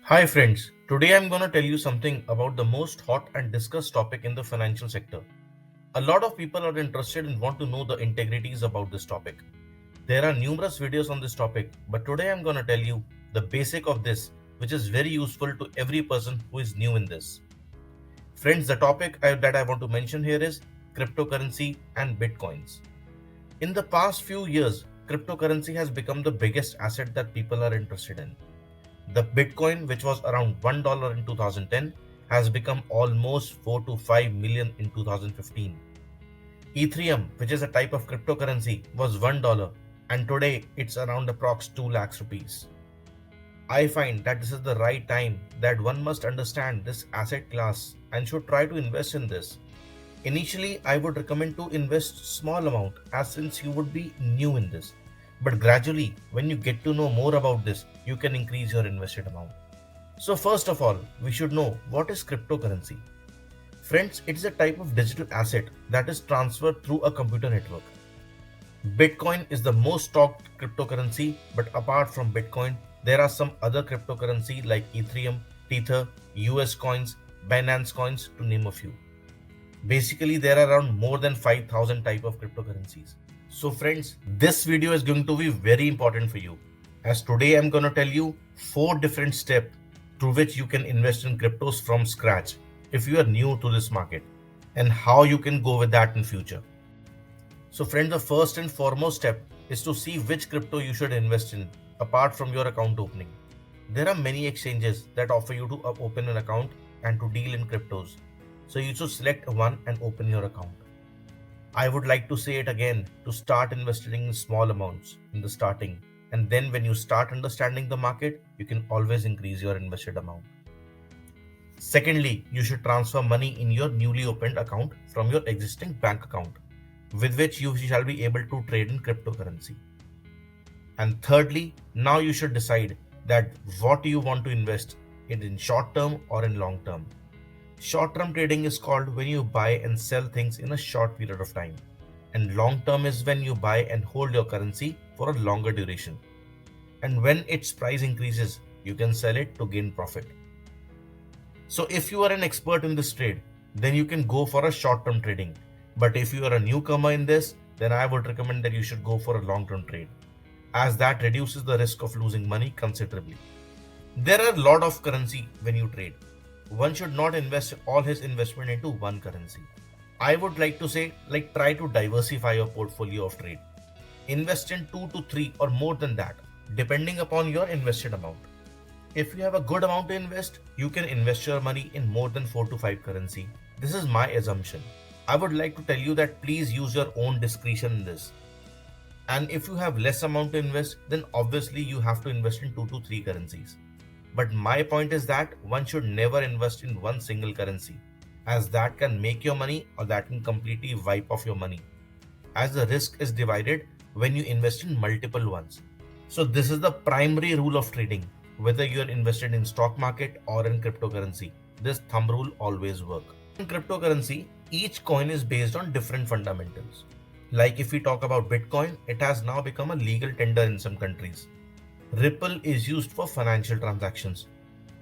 Hi friends, today I'm going to tell you something about the most hot and discussed topic in the financial sector. A lot of people are interested and want to know the integrities about this topic. There are numerous videos on this topic, but today I'm going to tell you the basic of this, which is very useful to every person who is new in this. Friends, the that I want to mention here is cryptocurrency and bitcoins. In the past few years, cryptocurrency has become the biggest asset that people are interested in. The Bitcoin, which was around $1 in 2010, has become almost 4 to 5 million in 2015. Ethereum, which is a type of cryptocurrency, was $1 and today it's around approx 2 lakhs rupees. I find that this is the right time that one must understand this asset class and should try to invest in this. Initially, I would recommend to invest small amount as since you would be new in this. But gradually, when you get to know more about this, you can increase your invested amount. So first of all, we should know what is cryptocurrency. Friends, it is a type of digital asset that is transferred through a computer network. Bitcoin is the most talked cryptocurrency, but apart from Bitcoin, there are some other cryptocurrency like Ethereum, Tether, US coins, Binance coins to name a few. Basically, there are around more than 5,000 type of cryptocurrencies. So friends, this video is going to be very important for you as today I'm going to tell you 4 different steps through which you can invest in cryptos from scratch if you are new to this market and how you can go with that in future. So friends, the first and foremost step is to see which crypto you should invest in apart from your account opening. There are many exchanges that offer you to open an account and to deal in cryptos. So you should select one and open your account. I would like to say it again to start investing in small amounts in the starting. And then when you start understanding the market, you can always increase your invested amount. Secondly, you should transfer money in your newly opened account from your existing bank account, with which you shall be able to trade in cryptocurrency. And thirdly, now you should decide that what you want to invest in short term or in long term. Short term trading is called when you buy and sell things in a short period of time. And long term is when you buy and hold your currency for a longer duration. And when its price increases, you can sell it to gain profit. So if you are an expert in this trade, then you can go for a short term trading. But if you are a newcomer in this, then I would recommend that you should go for a long term trade, as that reduces the risk of losing money considerably. There are a lot of currency when you trade. One should not invest all his investment into one currency. I would like to say, try to diversify your portfolio of trade. Invest in 2 to 3 or more than that, depending upon your invested amount. If you have a good amount to invest, you can invest your money in more than 4 to 5 currency. This is my assumption. I would like to tell you that please use your own discretion in this. And if you have less amount to invest, then obviously you have to invest in 2 to 3 currencies. But my point is that one should never invest in one single currency, as that can make your money or that can completely wipe off your money, as the risk is divided when you invest in multiple ones. So this is the primary rule of trading, whether you are invested in stock market or in cryptocurrency. This thumb rule always work. In cryptocurrency, each coin is based on different fundamentals. Like if we talk about Bitcoin, it has now become a legal tender in some countries. Ripple is used for financial transactions.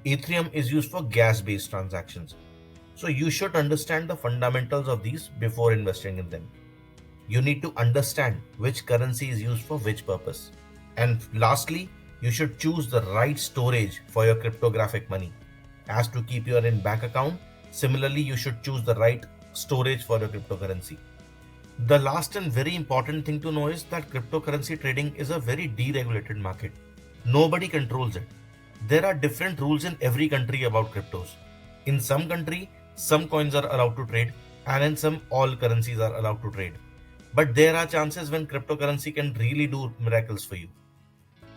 Ethereum is used for gas-based transactions. So you should understand the fundamentals of these before investing in them. You need to understand which currency is used for which purpose. And lastly, you should choose the right storage for your cryptographic money. As to keep your in bank account, similarly you should choose the right storage for your cryptocurrency. The last and very important thing to know is that cryptocurrency trading is a very deregulated market. Nobody controls it. There are different rules in every country about cryptos. In some country, some coins are allowed to trade, and in some all currencies are allowed to trade. But there are chances when cryptocurrency can really do miracles for you.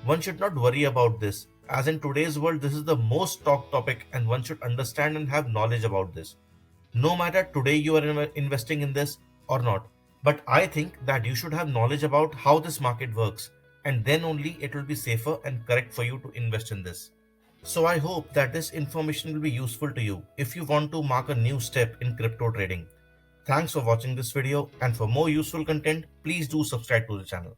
One should not worry about this, as in today's world this is the most talked topic and one should understand and have knowledge about this. No matter today you are investing in this or not. But I think that you should have knowledge about how this market works, and then only it will be safer and correct for you to invest in this. So I hope that this information will be useful to you if you want to mark a new step in crypto trading. Thanks for watching this video, and for more useful content, please do subscribe to the channel.